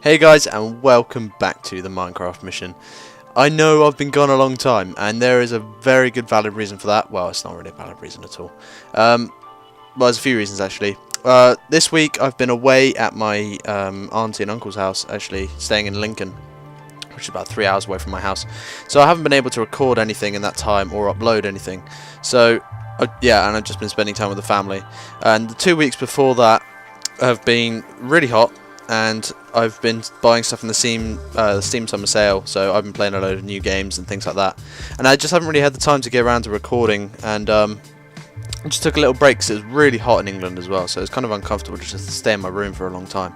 Hey guys, and welcome back to the Minecraft mission. I know I've been gone a long time, and there is a very good valid reason for that. Well, it's not really a valid reason at all. Well, there's a few reasons actually. This week I've been away at my auntie and uncle's house, actually staying in Lincoln, which is about 3 hours away from my house. So I haven't been able to record anything in that time or upload anything. So yeah, and I've just been spending time with the family. And the 2 weeks before that have been really hot. And I've been buying stuff in the Steam Summer Sale, so I've been playing a load of new games and things like that. And I just haven't really had the time to get around to recording, and I just took a little break because it was really hot in England as well, so it's kind of uncomfortable just to stay in my room for a long time.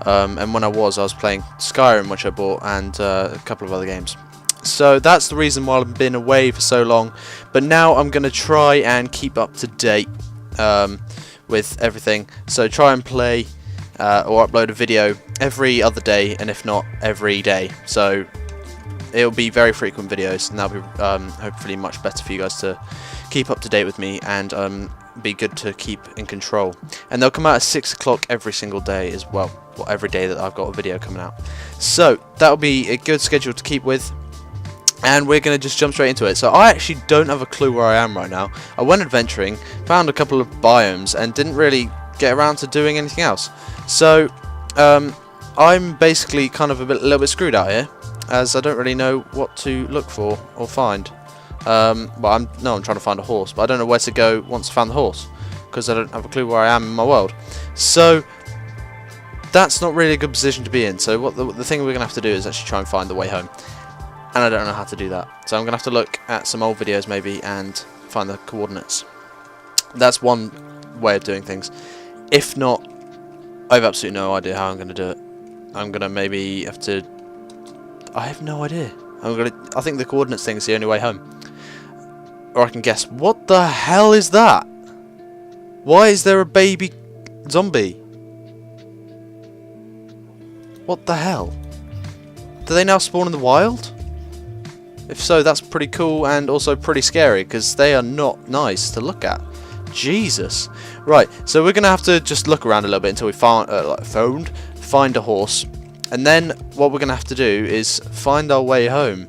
And when I was playing Skyrim, which I bought, and a couple of other games. So that's the reason why I've been away for so long. But now I'm going to try and keep up to date with everything, so try and play or upload a video every other day, and if not every day. So it'll be very frequent videos, and that'll be hopefully much better for you guys to keep up to date with me, and be good to keep in control. And they'll come out at 6 o'clock every single day as well, every day that I've got a video coming out. So that'll be a good schedule to keep with. And we're going to just jump straight into it. So I actually don't have a clue where I am right now. I went adventuring, found a couple of biomes, and didn't really get around to doing anything else. So I'm basically kind of a little bit screwed out here, as I don't really know what to look for or find. Well, I'm trying to find a horse, but I don't know where to go once I found the horse, because I don't have a clue where I am in my world. So that's not really a good position to be in. So what the thing we're going to have to do is actually try and find the way home. And I don't know how to do that. So I'm going to have to look at some old videos maybe and find the coordinates. That's one way of doing things. If not, I have absolutely no idea how I'm going to do it. I'm going to maybe have to... I have no idea. I think the coordinates thing is the only way home. Or I can guess. What the hell is that? Why is there a baby zombie? What the hell? Do they now spawn in the wild? If so, that's pretty cool and also pretty scary, because they are not nice to look at. Jesus. Right, so we're going to have to just look around a little bit until we find a horse. And then what we're going to have to do is find our way home.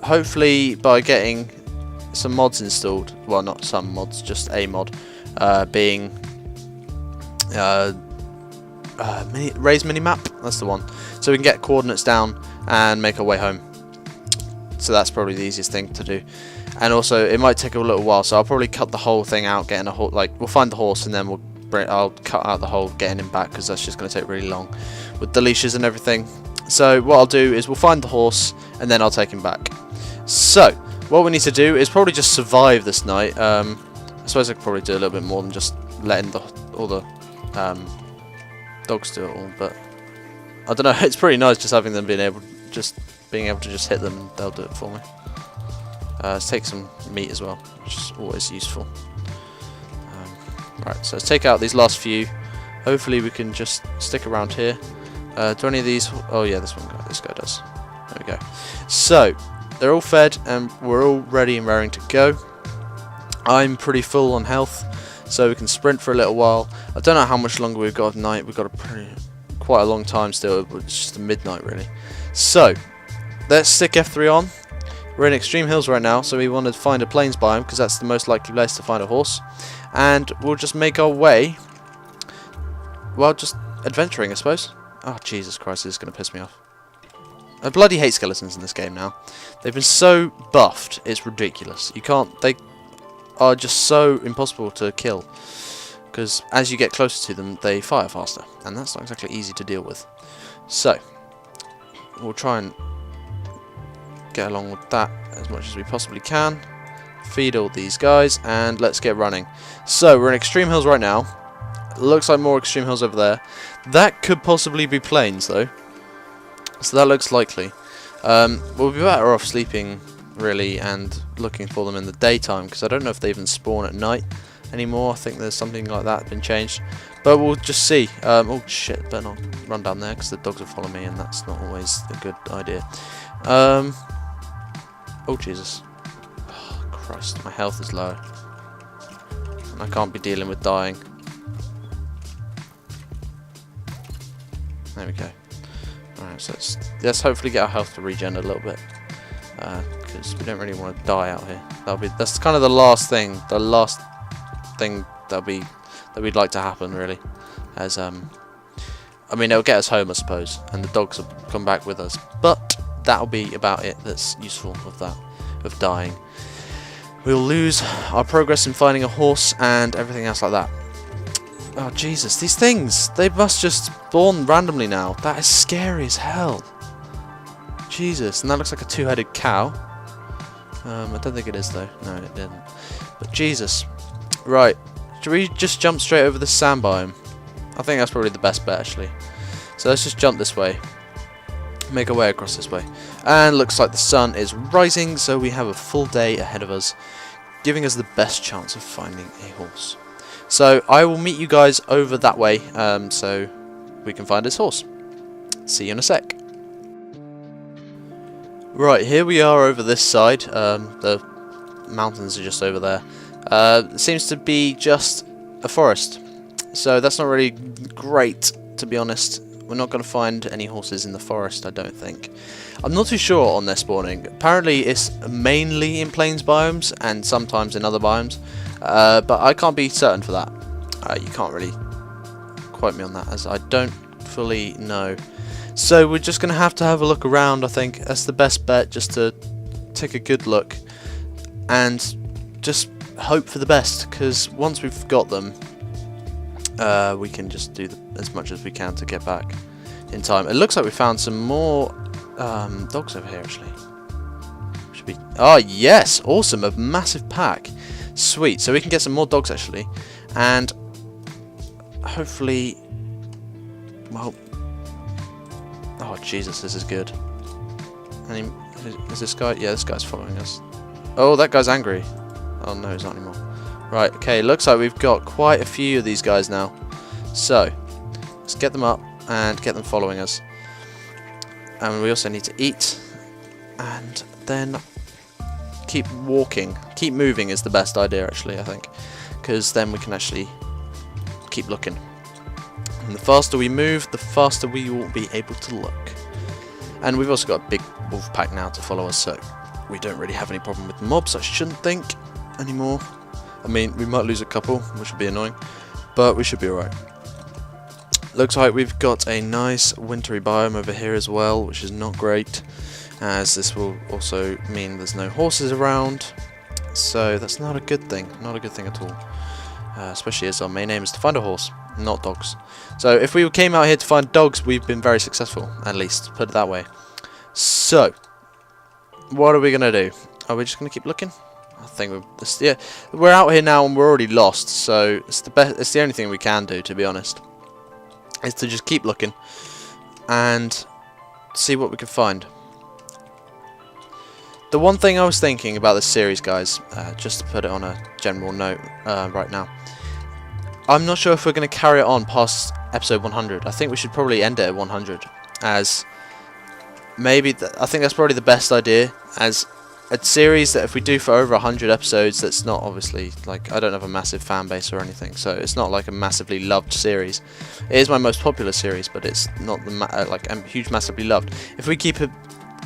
Hopefully by getting some mods installed. Well, not some mods, just a mod. Being Raise Minimap, that's the one. So we can get coordinates down and make our way home. So that's probably the easiest thing to do. And also, it might take a little while, so I'll probably cut the whole thing out, getting a horse. Like, we'll find the horse, and then I'll cut out the whole getting him back, because that's just going to take really long with the leashes and everything. So what I'll do is we'll find the horse, and then I'll take him back. So what we need to do is probably just survive this night. I suppose I could probably do a little bit more than just letting all the dogs do it all, but I don't know. It's pretty nice just having them being able to just hit them, and they'll do it for me. Let's take some meat as well, which is always useful. Right, so let's take out these last few. Hopefully we can just stick around here. Do any of these... Oh yeah, this guy does. There we go. So, they're all fed, and we're all ready and raring to go. I'm pretty full on health, so we can sprint for a little while. I don't know how much longer we've got of night. We've got quite a long time still. It's just midnight, really. So, let's stick F3 on. We're in Extreme Hills right now, so we want to find a plains biome, because that's the most likely place to find a horse. And we'll just make our way, well, just adventuring, I suppose. Oh, Jesus Christ, this is going to piss me off. I bloody hate skeletons in this game now. They've been so buffed, it's ridiculous. They are just so impossible to kill, because as you get closer to them, they fire faster, and that's not exactly easy to deal with. So, we'll try and get along with that as much as we possibly can. Feed all these guys, and let's get running. So we're in Extreme Hills right now. Looks like more Extreme Hills over there. That could possibly be plains though, so that looks likely. We'll be better off sleeping really and looking for them in the daytime, because I don't know if they even spawn at night anymore. I think there's something like that been changed, but we'll just see. Oh shit, better not run down there, because the dogs will follow me, and that's not always a good idea. Oh Jesus. Oh, Christ, my health is low. And I can't be dealing with dying. There we go. Alright, so let's hopefully get our health to regen a little bit. Because we don't really want to die out here. That's kind of the last thing that we'd like to happen, really. As I mean, it'll get us home, I suppose, and the dogs will come back with us. But that'll be about it. That's useful of dying. We'll lose our progress in finding a horse and everything else like that. Oh Jesus, these things, they must just spawn randomly now. That is scary as hell. Jesus, and that looks like a two-headed cow. I don't think it is though. No, it didn't. But Jesus. Right, should we just jump straight over the sand biome? I think that's probably the best bet actually. So let's just jump this way. Make our way across this way. And looks like the sun is rising, so we have a full day ahead of us, giving us the best chance of finding a horse. So I will meet you guys over that way, so we can find this horse. See you in a sec. Right, here we are over this side. The mountains are just over there. It seems to be just a forest, so that's not really great, to be honest. We're not going to find any horses in the forest, I don't think. I'm not too sure on their spawning. Apparently it's mainly in plains biomes and sometimes in other biomes, but I can't be certain for that. You can't really quote me on that, as I don't fully know. So we're just going to have a look around, I think. That's the best bet, just to take a good look and just hope for the best, because once we've got them, we can just do as much as we can to get back in time. It looks like we found some more dogs over here, actually. Should be... Oh, yes! Awesome! A massive pack. Sweet. So we can get some more dogs, actually. And hopefully... Well... Oh, Jesus, this is good. Is this guy? Yeah, this guy's following us. Oh, that guy's angry. Oh, no, he's not anymore. Right, okay, looks like we've got quite a few of these guys now. So, let's get them up and get them following us. And we also need to eat. And then keep walking. Keep moving is the best idea, actually, I think. Because then we can actually keep looking. And the faster we move, the faster we will be able to look. And we've also got a big wolf pack now to follow us, so we don't really have any problem with mobs, I shouldn't think, anymore. I mean, we might lose a couple, which would be annoying, but we should be alright. Looks like we've got a nice wintry biome over here as well, which is not great, as this will also mean there's no horses around, so that's not a good thing, at all. Especially as our main aim is to find a horse, not dogs. So if we came out here to find dogs, we've been very successful, at least, put it that way. So, what are we going to do? Are we just going to keep looking? I think we're out here now and we're already lost, so it's the only thing we can do, to be honest, is to just keep looking and see what we can find. The one thing I was thinking about this series, guys, just to put it on a general note right now, I'm not sure if we're going to carry it on past episode 100. I think we should probably end it at 100, as maybe I think that's probably the best idea, as a series that if we do for over 100 episodes, that's not obviously, like, I don't have a massive fan base or anything, so it's not like a massively loved series. It is my most popular series, but it's not like a huge massively loved. If we keep it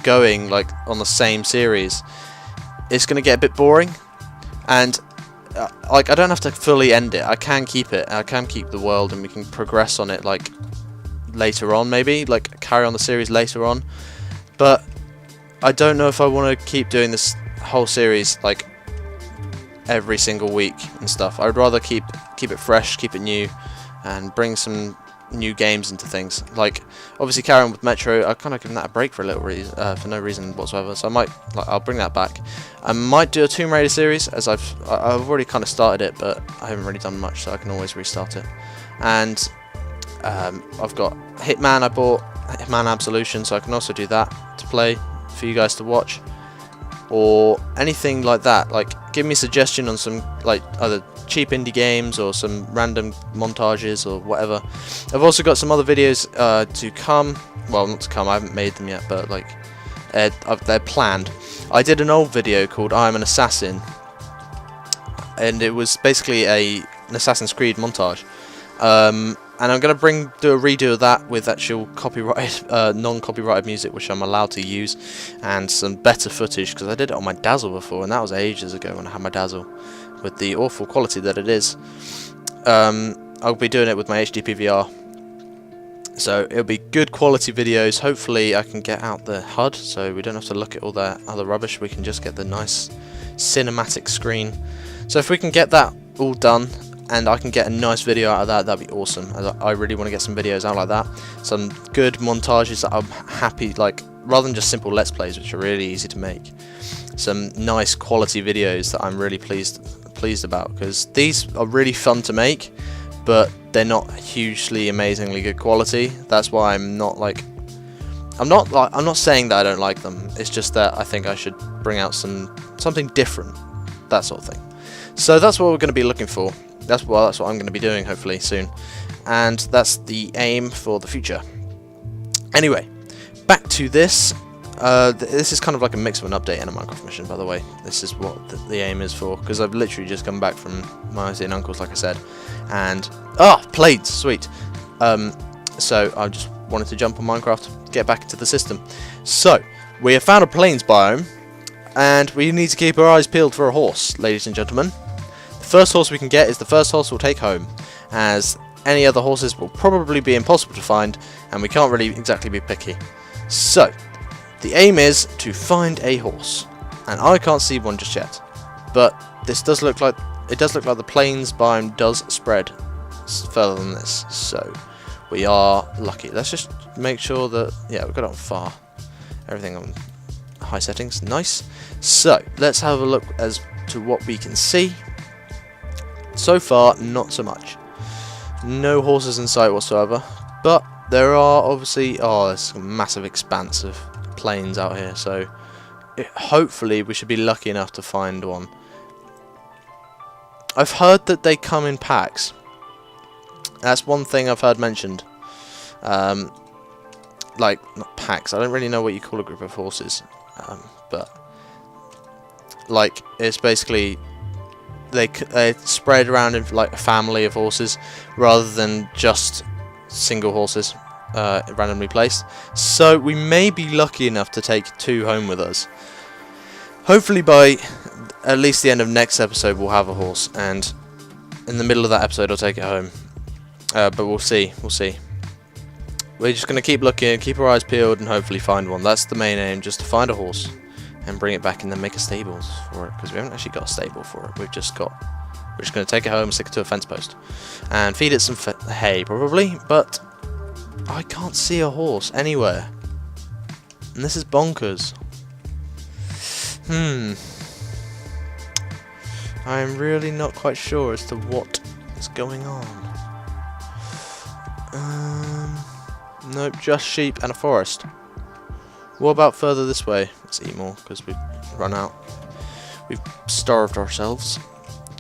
going like on the same series, it's going to get a bit boring, and like, I don't have to fully end it. I can keep it. I can keep the world, and we can progress on it, like, later on, maybe, like, carry on the series later on. But I don't know if I want to keep doing this whole series like every single week and stuff. I'd rather keep it fresh, keep it new, and bring some new games into things. Like, obviously, carry on with Metro. I kind of given that a break for a little reason, for no reason whatsoever. So I'll bring that back. I might do a Tomb Raider series, as I've already kind of started it, but I haven't really done much, so I can always restart it. And I've got Hitman. I bought Hitman Absolution, so I can also do that to play for you guys to watch, or anything like that. Like, give me a suggestion on some, like, either cheap indie games or some random montages or whatever. I've also got some other videos to come. Well, not to come, I haven't made them yet, but like they're planned. I did an old video called I'm an Assassin, and it was basically an Assassin's Creed montage. And I'm going to do a redo of that with actual copyrighted, non-copyrighted music, which I'm allowed to use, and some better footage, because I did it on my Dazzle before, and that was ages ago when I had my Dazzle, with the awful quality that it is. I'll be doing it with my HD PVR, so it'll be good quality videos. Hopefully I can get out the HUD, so we don't have to look at all that other rubbish, we can just get the nice cinematic screen. So if we can get that all done, and I can get a nice video out of that, that'd be awesome. I really want to get some videos out like that. Some good montages that I'm happy, like, rather than just simple Let's Plays, which are really easy to make. Some nice quality videos that I'm really pleased about, because these are really fun to make, but they're not hugely, amazingly good quality. That's why I'm not saying that I don't like them. It's just that I think I should bring out something different, that sort of thing. So that's what we're going to be looking for. That's what I'm going to be doing hopefully soon, and that's the aim for the future. Anyway, back to this. This is kind of like a mix of an update and a Minecraft mission, by the way. This is what the aim is for, because I've literally just come back from my auntie and uncle's, like I said, and plates, sweet. So I just wanted to jump on Minecraft, get back into the system. So we have found a plains biome, and we need to keep our eyes peeled for a horse, ladies and gentlemen. The first horse we can get is the first horse we'll take home, as any other horses will probably be impossible to find, and we can't really exactly be picky. So the aim is to find a horse, and I can't see one just yet, but this does look like the plains biome does spread further than this, so we are lucky. Let's just make sure that, yeah, we've got it on far, everything on high settings, nice. So let's have a look as to what we can see. So far, not so much. No horses in sight whatsoever, but there are obviously, there's a massive expanse of plains out here, so hopefully we should be lucky enough to find one. I've heard that they come in packs. That's one thing I've heard mentioned. Like, not packs, I don't really know what you call a group of horses, but like, it's basically they spread around in like a family of horses rather than just single horses randomly placed. So we may be lucky enough to take 2 home with us. Hopefully by at least the end of next episode we'll have a horse, and in the middle of that episode I'll take it home. But we'll see. We're just going to keep looking, keep our eyes peeled, and hopefully find one. That's the main aim, just to find a horse and bring it back and then make a stable for it, because we haven't actually got a stable for it. We're just going to take it home, stick it to a fence post, and feed it some hay probably, but I can't see a horse anywhere, and this is bonkers. I'm really not quite sure as to what is going on. Nope, just sheep and a forest. What about further this way? Let's eat more, because we've run out. We've starved ourselves.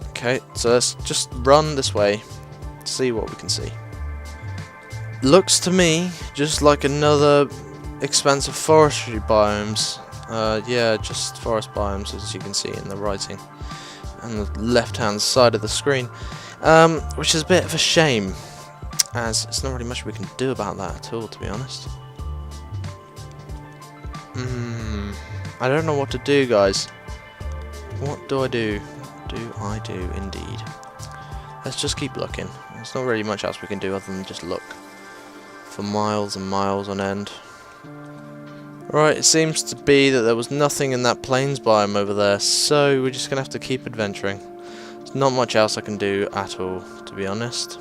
Okay, so let's just run this way, see what we can see. Looks to me just like another expanse of forestry biomes. Yeah, just forest biomes, as you can see in the writing on the left hand side of the screen, which is a bit of a shame, as it's not really much we can do about that at all, to be honest. I don't know what to do, guys. What do I do? Do I do indeed? Let's just keep looking. There's not really much else we can do other than just look for miles and miles on end. Right, it seems to be that there was nothing in that plains biome over there, so we're just going to have to keep adventuring. There's not much else I can do at all, to be honest.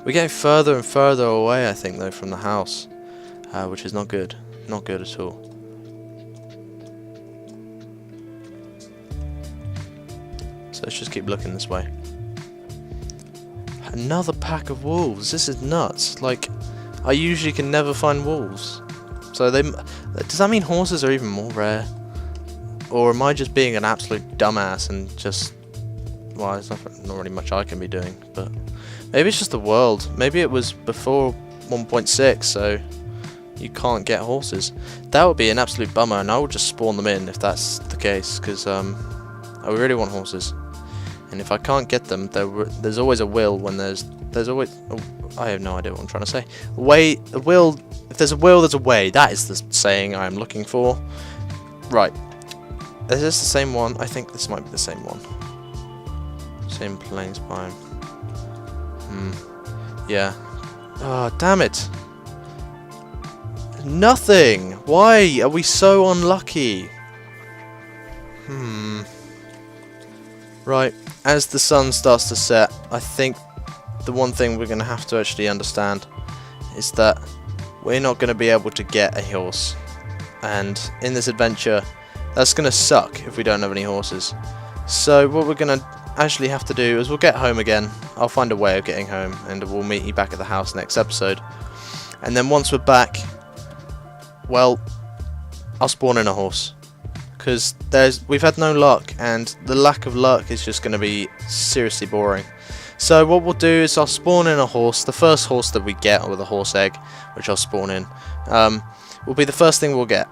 We're getting further and further away, I think, though, from the house, which is not good. Not good at all. So let's just keep looking this way. Another pack of wolves. This is nuts. Like, I usually can never find wolves. So does that mean horses are even more rare? Or am I just being an absolute dumbass and just, well, there's not really much I can be doing, but maybe it's just the world. Maybe it was before 1.6, so you can't get horses. That would be an absolute bummer, and I would just spawn them in if that's the case, because I really want horses. And if I can't get them, there's always a will when there's there's always... Oh, I have no idea what I'm trying to say. Way, a will... If there's a will, there's a way. That is the saying I'm looking for. Right. Is this the same one? I think this might be the same one. Same plane spine. Yeah. Oh, damn it. Nothing! Why are we so unlucky? Right. As the sun starts to set, I think the one thing we're going to have to actually understand is that we're not going to be able to get a horse. And in this adventure, that's going to suck if we don't have any horses. So what we're going to actually have to do is we'll get home again. I'll find a way of getting home, and we'll meet you back at the house next episode. And then once we're back, well, I'll spawn in a horse. Because we've had no luck, and the lack of luck is just going to be seriously boring. So what we'll do is I'll spawn in a horse. The first horse that we get, or the horse egg, which I'll spawn in, will be the first thing we'll get.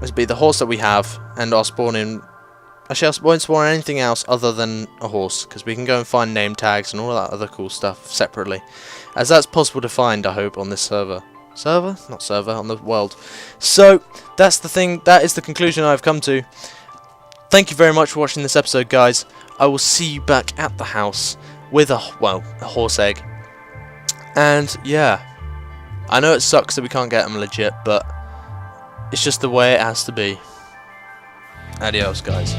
It'll be the horse that we have, and I'll spawn in... Actually, I won't spawn anything else other than a horse, because we can go and find name tags and all that other cool stuff separately. As that's possible to find, I hope, on this server. Server? Not server, on the world. So, that's the thing, that is the conclusion I've come to. Thank you very much for watching this episode, guys. I will see you back at the house with a horse egg. And, yeah. I know it sucks that we can't get them legit, but it's just the way it has to be. Adios, guys.